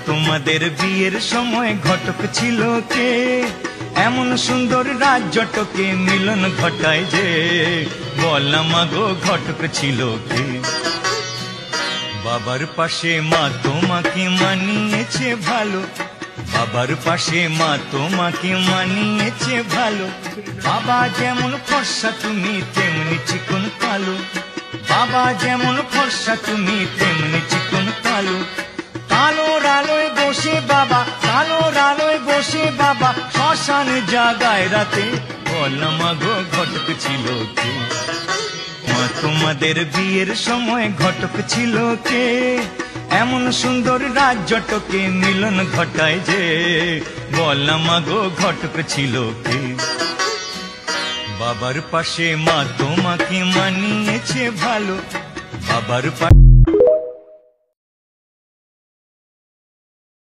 তোমাদের বিয়ের সময় ঘটক ছিল কে? এমন সুন্দর রাজ্যটকে মিলন ঘটায় যে, বলা মাগো ঘটক ছিল কে? বাবার পাশে মা তোমাকে মানিয়েছে ভালো, বাবার পাশে মা তোমাকে মানিয়েছে ভালো। বাবা যেমন ফর্সা তুমি তেমনি চিকন কালো, বাবা যেমন ফর্সা তুমি তেমনি চিকন কালো। কালোর আলোয় বসে বাবা, কালোর আলোয় বসে বাবা শ্মশানে জাগায় রাতে, বলা মাগো ঘটক ছিল কে? মা তোমাদের বিয়ের সময় ঘটক ছিল কে? এমন সুন্দর রাজ্যটকে মিলন ঘটায় যে, বলা মাগো ঘটক ছিল কে? বাবার পাশে মা তোমাকে মানিয়েছে ভালো, বাবার পাশে